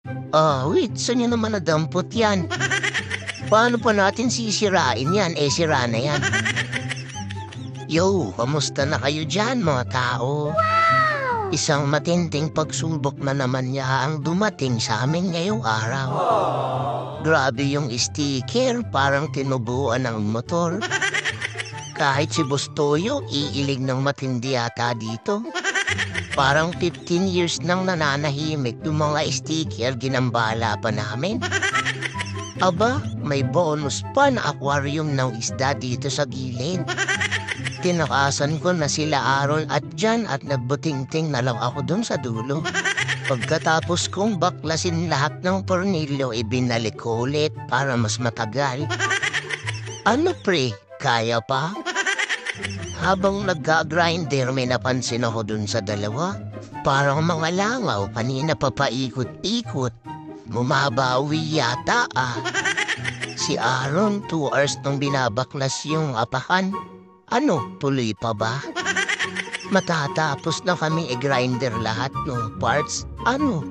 Wait, saan niyo naman nadampot yan? Paano pa natin sisirain yan? Sira na yan. Yo, kamusta na kayo dyan mga tao? Isang matinding pagsubok na naman niya ang dumating sa amin ngayong araw. Grabe yung sticker, parang tinubuan ng motor. Kahit si Bustoyo, iilig ng matindi yata dito. Parang 15 years nang nananahimik yung mga sticker, ginambala pa namin. Aba, may bonus pa na aquarium ng isda dito sa gilid. Tinakasan ko na sila Aaron at Jan at nagbutingting na lang ako dun sa dulo. Pagkatapos kong baklasin lahat ng tornilyo, ibinalik ko ulit para mas matagal. Ano pre, kaya pa? Habang nag-grinder, may napansin ako dun sa dalawa. Parang mga langaw, kanina papaikot-ikot. Bumabawi yata Si Aaron, 2 hours nung binabaklas yung apakan. Ano, tuloy pa ba? Matatapos na kami i-grinder lahat ng parts. Ano,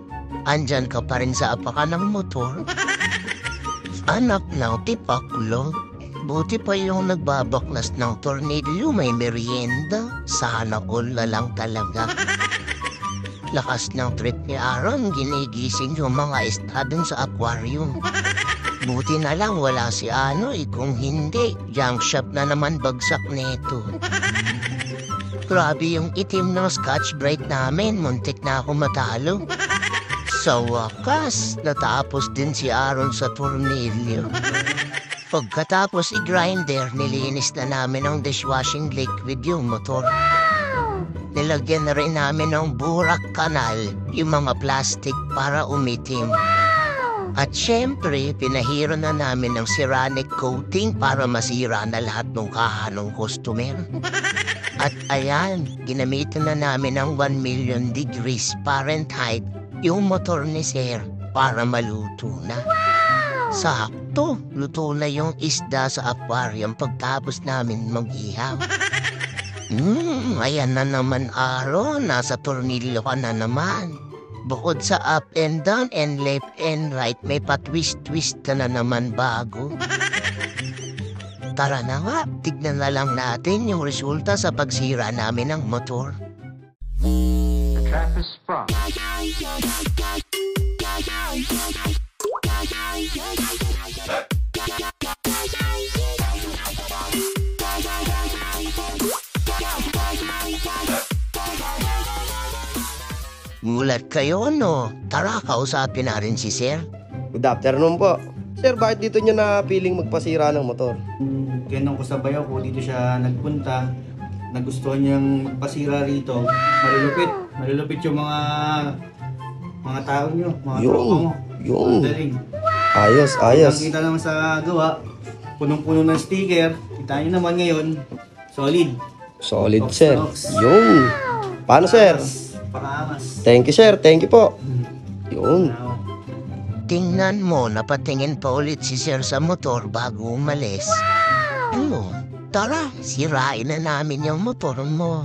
andyan ka pa rin sa apakan ng motor? Anak ng tipakulo. Buti pa yung nagbabaklas ng tornilyo may merienda. Sana all na lang talaga. Lakas ng trip ni Aaron, ginigising yung mga isda dun sa aquarium. Buti na lang wala si kung hindi, junk shop na naman bagsak neto. Grabe yung itim ng Scotch Brite namin, muntik na ako matalo. Sa wakas, natapos din si Aaron sa tornilyo. Pagkatapos i-grinder, nilinis na namin ng dishwashing liquid yung motor. Nilagyan na rin namin ng burak kanal, yung mga plastic para umitim. At syempre, pinahiro na namin ng ceramic coating para masira na lahat ng kahanong customer. At ayan, ginamitan na namin ng 1 million degrees Fahrenheit yung motor ni Sir para maluto na. Sakto, luto na yung isda sa aquarium pagtapos namin mag-ihaw. Ayan na naman Aaron, nasa tornilyo ka na naman. Bukod sa up and down and left and right, may pa-twist-twist ka na naman bago. Tara na nga, tignan na lang natin yung resulta sa pagsira namin ng motor. The trap is sprung. Mulat kayo, no? Tara, kausapin na rin si Sir. Good afternoon po. Sir, bakit dito niya napiling magpasira ng motor? Tinanong ko sa bayaw ko, dito siya nagpunta. Nagustuhan niyang magpasira rito. Malulupit yung mga tao niyo, mga tropa mo. Yung. Daling. Ayos. Kita naman sa gawa, punong-puno ng sticker. Kita niyo naman ngayon, solid. Solid, Ox, sir. ox. Yung. Paano, sir? Pakaangas. Thank you, sir. Thank you po. Yung. Tingnan mo, napatingin pa ulit si Sir sa motor bago umalis. Ano? Tara, sirain na namin yung motor mo.